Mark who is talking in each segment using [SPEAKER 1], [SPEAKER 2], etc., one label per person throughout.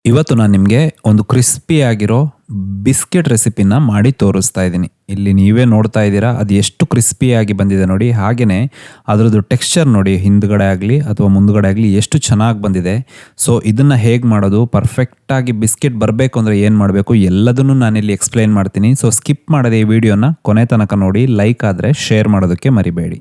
[SPEAKER 1] ಇವತ್ತು ನಾನು ನಿಮಗೆ ಒಂದು ಕ್ರಿಸ್ಪಿಯಾಗಿರೋ ಬಿಸ್ಕೆಟ್ ರೆಸಿಪಿನ ಮಾಡಿ ತೋರಿಸ್ತಾ ಇದ್ದೀನಿ. ಇಲ್ಲಿ ನೀವೇ ನೋಡ್ತಾ ಇದ್ದೀರಾ, ಅದು ಎಷ್ಟು ಕ್ರಿಸ್ಪಿಯಾಗಿ ಬಂದಿದೆ ನೋಡಿ. ಹಾಗೆಯೇ ಅದರದ್ದು ಟೆಕ್ಸ್ಚರ್ ನೋಡಿ, ಹಿಂದ್ಗಡೆ ಆಗಲಿ ಅಥವಾ ಮುಂದ್ಗಡೆ ಆಗಲಿ ಎಷ್ಟು ಚೆನ್ನಾಗಿ ಬಂದಿದೆ. ಸೊ ಇದನ್ನು ಹೇಗೆ ಮಾಡೋದು, ಪರ್ಫೆಕ್ಟಾಗಿ ಬಿಸ್ಕೆಟ್ ಬರಬೇಕು ಅಂದರೆ ಏನು ಮಾಡಬೇಕು ಎಲ್ಲದನ್ನು ನಾನಿಲ್ಲಿ ಎಕ್ಸ್ಪ್ಲೈನ್ ಮಾಡ್ತೀನಿ. ಸೊ ಸ್ಕಿಪ್ ಮಾಡದೆ ಈ ವಿಡಿಯೋನ ಕೊನೆ ತನಕ ನೋಡಿ. ಲೈಕ್ ಆದರೆ ಶೇರ್ ಮಾಡೋದಕ್ಕೆ ಮರಿಬೇಡಿ.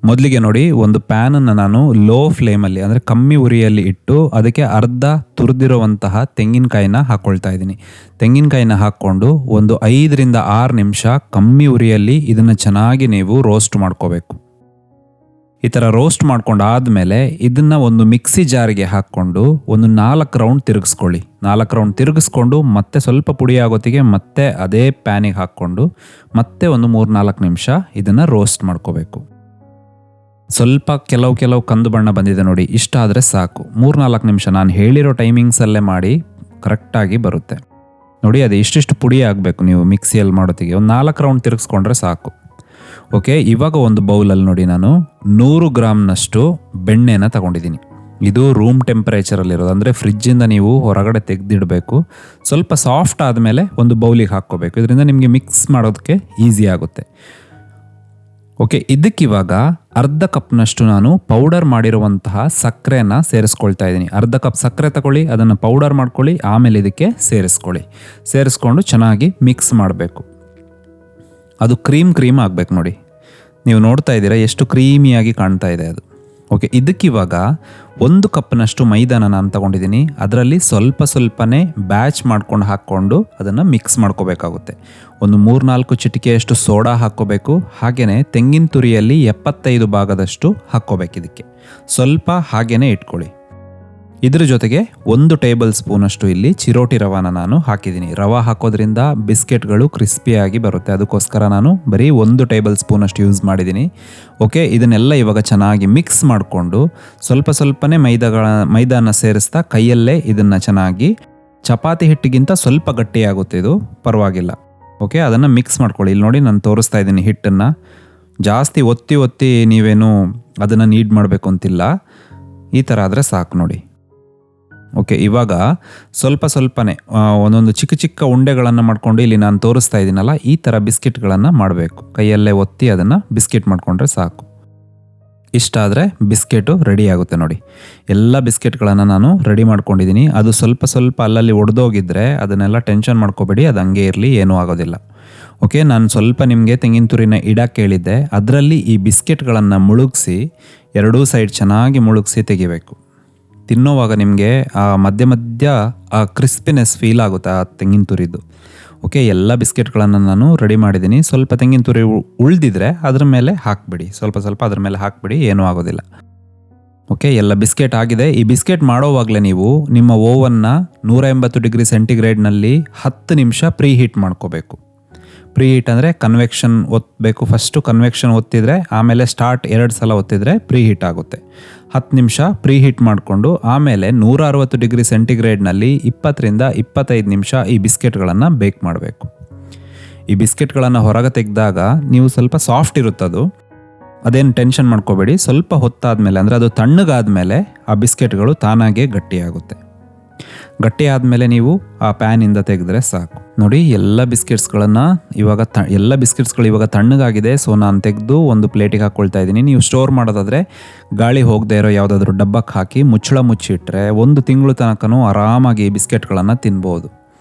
[SPEAKER 1] ಮೊದಲಿಗೆ ನೋಡಿ, ಒಂದು ಪ್ಯಾನನ್ನು ನಾನು ಲೋ ಫ್ಲೇಮಲ್ಲಿ ಅಂದರೆ ಕಮ್ಮಿ ಉರಿಯಲ್ಲಿ ಇಟ್ಟು ಅದಕ್ಕೆ ಅರ್ಧ ತುರಿದಿರುವಂತಹ ತೆಂಗಿನಕಾಯಿನ ಹಾಕ್ಕೊಳ್ತಾ ಇದ್ದೀನಿ. ತೆಂಗಿನಕಾಯಿನ ಹಾಕ್ಕೊಂಡು ಒಂದು 5ರಿಂದ 6 ನಿಮಿಷ ಕಮ್ಮಿ ಉರಿಯಲ್ಲಿ ಇದನ್ನು ಚೆನ್ನಾಗಿ ನೀವು ರೋಸ್ಟ್ ಮಾಡ್ಕೋಬೇಕು. ಈ ಥರ ರೋಸ್ಟ್ ಮಾಡ್ಕೊಂಡಾದಮೇಲೆ ಇದನ್ನು ಒಂದು ಮಿಕ್ಸಿ ಜಾರಿಗೆ ಹಾಕ್ಕೊಂಡು ಒಂದು 4 ರೌಂಡ್ ತಿರುಗಿಸ್ಕೊಳ್ಳಿ. 4 ರೌಂಡ್ ತಿರುಗಿಸ್ಕೊಂಡು ಮತ್ತೆ ಸ್ವಲ್ಪ ಪುಡಿ ಆಗೋತ್ತಿಗೆ ಮತ್ತೆ ಅದೇ ಪ್ಯಾನಿಗೆ ಹಾಕ್ಕೊಂಡು ಮತ್ತೆ ಒಂದು 3-4 ನಿಮಿಷ ಇದನ್ನು ರೋಸ್ಟ್ ಮಾಡ್ಕೋಬೇಕು. ಸ್ವಲ್ಪ ಕೆಲವು ಕಂದು ಬಣ್ಣ ಬಂದಿದೆ ನೋಡಿ, ಇಷ್ಟ ಆದರೆ ಸಾಕು. 3-4 ನಿಮಿಷ ನಾನು ಹೇಳಿರೋ ಟೈಮಿಂಗ್ಸಲ್ಲೇ ಮಾಡಿ, ಕರೆಕ್ಟಾಗಿ ಬರುತ್ತೆ ನೋಡಿ. ಅದು ಇಷ್ಟಿಷ್ಟು ಪುಡಿ ಆಗಬೇಕು. ನೀವು ಮಿಕ್ಸಿಯಲ್ಲಿ ಮಾಡೋತ್ತಿಗೆ ಒಂದು 4 ರೌಂಡ್ ತಿರುಗಿಸ್ಕೊಂಡ್ರೆ ಸಾಕು. ಓಕೆ, ಇವಾಗ ಒಂದು ಬೌಲಲ್ಲಿ ನೋಡಿ ನಾನು 100 ಗ್ರಾಮ್ನಷ್ಟು ಬೆಣ್ಣೆನ ತಗೊಂಡಿದ್ದೀನಿ. ಇದು ರೂಮ್ ಟೆಂಪರೇಚರಲ್ಲಿರೋದು, ಅಂದರೆ ಫ್ರಿಜ್ಜಿಂದ ನೀವು ಹೊರಗಡೆ ತೆಗೆದಿಡಬೇಕು. ಸ್ವಲ್ಪ ಸಾಫ್ಟ್ ಆದಮೇಲೆ ಒಂದು ಬೌಲಿಗೆ ಹಾಕ್ಕೋಬೇಕು. ಇದರಿಂದ ನಿಮಗೆ ಮಿಕ್ಸ್ ಮಾಡೋದಕ್ಕೆ ಈಸಿ ಆಗುತ್ತೆ. ಓಕೆ, ಇದಕ್ಕಿವಾಗ ಅರ್ಧ ಕಪ್ನಷ್ಟು ನಾನು ಪೌಡರ್ ಮಾಡಿರುವಂತಹ ಸಕ್ಕರೆನ ಸೇರಿಸ್ಕೊಳ್ತಾ ಇದ್ದೀನಿ. ಅರ್ಧ ಕಪ್ ಸಕ್ಕರೆ ತಗೊಳ್ಳಿ, ಅದನ್ನು ಪೌಡರ್ ಮಾಡ್ಕೊಳ್ಳಿ, ಆಮೇಲೆ ಇದಕ್ಕೆ ಸೇರಿಸ್ಕೊಂಡು ಚೆನ್ನಾಗಿ ಮಿಕ್ಸ್ ಮಾಡಬೇಕು. ಅದು ಕ್ರೀಮ್ ಆಗಬೇಕು ನೋಡಿ. ನೀವು ನೋಡ್ತಾ ಇದ್ದೀರಾ ಎಷ್ಟು ಕ್ರೀಮಿಯಾಗಿ ಕಾಣ್ತಾ ಇದೆ ಅದು. ಓಕೆ, ಇದಕ್ಕಿವಾಗ 1 ಕಪ್ನಷ್ಟು ಮೈದಾನ ನಾನು ತಗೊಂಡಿದ್ದೀನಿ. ಅದರಲ್ಲಿ ಸ್ವಲ್ಪನೇ ಬ್ಯಾಚ್ ಮಾಡ್ಕೊಂಡು ಹಾಕ್ಕೊಂಡು ಅದನ್ನು ಮಿಕ್ಸ್ ಮಾಡ್ಕೋಬೇಕಾಗುತ್ತೆ. ಒಂದು 3-4 ಚಿಟಿಕೆಯಷ್ಟು ಸೋಡಾ ಹಾಕ್ಕೋಬೇಕು. ಹಾಗೆಯೇ ತೆಂಗಿನ ತುರಿಯಲ್ಲಿ 75 ಭಾಗದಷ್ಟು ಹಾಕ್ಕೋಬೇಕು. ಇದಕ್ಕೆ ಸ್ವಲ್ಪ ಹಾಗೆಯೇ ಇಟ್ಕೊಳ್ಳಿ. ಇದ್ರ ಜೊತೆಗೆ 1 ಟೇಬಲ್ ಸ್ಪೂನಷ್ಟು ಇಲ್ಲಿ ಚಿರೋಟಿ ರವಾನ ನಾನು ಹಾಕಿದ್ದೀನಿ. ರವಾ ಹಾಕೋದ್ರಿಂದ ಬಿಸ್ಕೆಟ್ಗಳು ಕ್ರಿಸ್ಪಿಯಾಗಿ ಬರುತ್ತೆ, ಅದಕ್ಕೋಸ್ಕರ ನಾನು ಬರೀ 1 ಟೇಬಲ್ ಸ್ಪೂನಷ್ಟು ಯೂಸ್ ಮಾಡಿದ್ದೀನಿ. ಓಕೆ, ಇದನ್ನೆಲ್ಲ ಇವಾಗ ಚೆನ್ನಾಗಿ ಮಿಕ್ಸ್ ಮಾಡಿಕೊಂಡು ಸ್ವಲ್ಪನೇ ಮೈದಾನ ಸೇರಿಸ್ತಾ ಕೈಯಲ್ಲೇ ಇದನ್ನು ಚೆನ್ನಾಗಿ, ಚಪಾತಿ ಹಿಟ್ಟಿಗಿಂತ ಸ್ವಲ್ಪ ಗಟ್ಟಿಯಾಗುತ್ತೆ ಇದು, ಪರವಾಗಿಲ್ಲ. ಓಕೆ, ಅದನ್ನು ಮಿಕ್ಸ್ ಮಾಡ್ಕೊಳ್ಳಿ. ಇಲ್ಲಿ ನೋಡಿ, ನಾನು ತೋರಿಸ್ತಾ ಇದ್ದೀನಿ ಹಿಟ್ಟನ್ನು. ಜಾಸ್ತಿ ಒತ್ತಿ ನೀವೇನು ಅದನ್ನು ನೀಡ್ ಮಾಡಬೇಕು ಅಂತಿಲ್ಲ, ಈ ಥರ ಆದರೆ ಸಾಕು ನೋಡಿ. ಓಕೆ, ಇವಾಗ ಸ್ವಲ್ಪನೇ ಒಂದೊಂದು ಚಿಕ್ಕ ಉಂಡೆಗಳನ್ನು ಮಾಡ್ಕೊಂಡು ಇಲ್ಲಿ ನಾನು ತೋರಿಸ್ತಾ ಇದ್ದೀನಲ್ಲ, ಈ ಥರ ಬಿಸ್ಕೆಟ್ಗಳನ್ನು ಮಾಡಬೇಕು. ಕೈಯಲ್ಲೇ ಒತ್ತಿ ಅದನ್ನು ಬಿಸ್ಕೆಟ್ ಮಾಡಿಕೊಂಡ್ರೆ ಸಾಕು. ಇಷ್ಟ ಆದರೆ ಬಿಸ್ಕೆಟು ರೆಡಿ ಆಗುತ್ತೆ ನೋಡಿ. ಎಲ್ಲ ಬಿಸ್ಕೆಟ್ಗಳನ್ನು ನಾನು ರೆಡಿ ಮಾಡ್ಕೊಂಡಿದ್ದೀನಿ. ಅದು ಸ್ವಲ್ಪ ಅಲ್ಲಲ್ಲಿ ಒಡೆದೋಗಿದ್ರೆ ಅದನ್ನೆಲ್ಲ ಟೆನ್ಷನ್ ಮಾಡ್ಕೋಬೇಡಿ, ಅದು ಹಂಗೆ ಇರಲಿ, ಏನೂ ಆಗೋದಿಲ್ಲ. ಓಕೆ, ನಾನು ಸ್ವಲ್ಪ ನಿಮಗೆ ತೆಂಗಿನ ತುರಿನ ಇಡಕ್ಕೆ ಹೇಳಿದ್ದೆ. ಅದರಲ್ಲಿ ಈ ಬಿಸ್ಕೆಟ್ಗಳನ್ನು ಮುಳುಗಿಸಿ, ಎರಡೂ ಸೈಡ್ ಚೆನ್ನಾಗಿ ಮುಳುಗಿಸಿ ತೆಗಿಬೇಕು. ತಿನ್ನೋವಾಗ ನಿಮಗೆ ಆ ಮಧ್ಯ ಆ ಕ್ರಿಸ್ಪಿನೆಸ್ ಫೀಲ್ ಆಗುತ್ತೆ ಆ ತೆಂಗಿನ ತುರಿದು. ಓಕೆ, ಎಲ್ಲ ಬಿಸ್ಕೆಟ್ಗಳನ್ನು ನಾನು ರೆಡಿ ಮಾಡಿದ್ದೀನಿ. ಸ್ವಲ್ಪ ತೆಂಗಿನ ತುರಿ ಉಳಿದಿದ್ರೆ ಅದ್ರ ಮೇಲೆ ಹಾಕಿಬಿಡಿ, ಸ್ವಲ್ಪ ಅದ್ರ ಮೇಲೆ ಹಾಕಿಬಿಡಿ, ಏನೂ ಆಗೋದಿಲ್ಲ. ಓಕೆ, ಎಲ್ಲ ಬಿಸ್ಕೆಟ್ ಆಗಿದೆ. ಈ ಬಿಸ್ಕೆಟ್ ಮಾಡೋವಾಗಲೇ ನೀವು ನಿಮ್ಮ ಓವನ್ನ 180 ಡಿಗ್ರಿ ಸೆಂಟಿಗ್ರೇಡ್ನಲ್ಲಿ 10 ನಿಮಿಷ ಪ್ರೀ ಹೀಟ್ ಮಾಡ್ಕೋಬೇಕು. ಪ್ರೀ ಹೀಟ್ ಅಂದರೆ ಕನ್ವೆಕ್ಷನ್ ಒತ್ತಬೇಕು. ಫಸ್ಟು ಕನ್ವೆಕ್ಷನ್ ಒತ್ತಿದರೆ ಆಮೇಲೆ ಸ್ಟಾರ್ಟ್ 2 ಸಲ ಒತ್ತಿದರೆ ಪ್ರೀ ಹೀಟ್ ಆಗುತ್ತೆ. 10 ನಿಮಿಷ ಪ್ರೀ ಹೀಟ್ ಮಾಡಿಕೊಂಡು ಆಮೇಲೆ 160 ಡಿಗ್ರಿ ಸೆಂಟಿಗ್ರೇಡ್ನಲ್ಲಿ 20ರಿಂದ 25 ನಿಮಿಷ ಈ ಬಿಸ್ಕೆಟ್ಗಳನ್ನು ಬೇಕ್ ಮಾಡಬೇಕು. ಈ ಬಿಸ್ಕೆಟ್ಗಳನ್ನು ಹೊರಗೆ ತೆಗೆದಾಗ ನೀವು ಸ್ವಲ್ಪ ಸಾಫ್ಟ್ ಇರುತ್ತದು, ಅದೇನು ಟೆನ್ಷನ್ ಮಾಡ್ಕೋಬೇಡಿ. ಸ್ವಲ್ಪ ಹೊತ್ತಾದಮೇಲೆ, ಅಂದರೆ ಅದು ತಣ್ಣಗಾದಮೇಲೆ ಆ ಬಿಸ್ಕೆಟ್ಗಳು ತಾನಾಗೇ ಗಟ್ಟಿಯಾಗುತ್ತೆ. ಗಟ್ಟಿ ಆದಮೇಲೆ ನೀವು ಆ ಪ್ಯಾನಿಂದ ತೆಗೆದ್ರೆ ಸಾಕು ನೋಡಿ. ಎಲ್ಲ ಬಿಸ್ಕೆಟ್ಸ್ಗಳು ಇವಾಗ ತಣ್ಣಗಾಗಿದೆ. ಸೊ ನಾನು ತೆಗೆದು ಒಂದು ಪ್ಲೇಟಿಗೆ ಹಾಕ್ಕೊಳ್ತಾ ಇದ್ದೀನಿ. ನೀವು ಸ್ಟೋರ್ ಮಾಡೋದಾದರೆ ಗಾಳಿ ಹೋಗದೆ ಇರೋ ಯಾವುದಾದ್ರೂ ಡಬ್ಬಕ್ಕೆ ಹಾಕಿ ಮುಚ್ಚಳ ಮುಚ್ಚಿಟ್ರೆ 1 ತಿಂಗಳು ತನಕನೂ ಆರಾಮಾಗಿ ಬಿಸ್ಕೆಟ್ಗಳನ್ನು ತಿನ್ಬೋದು.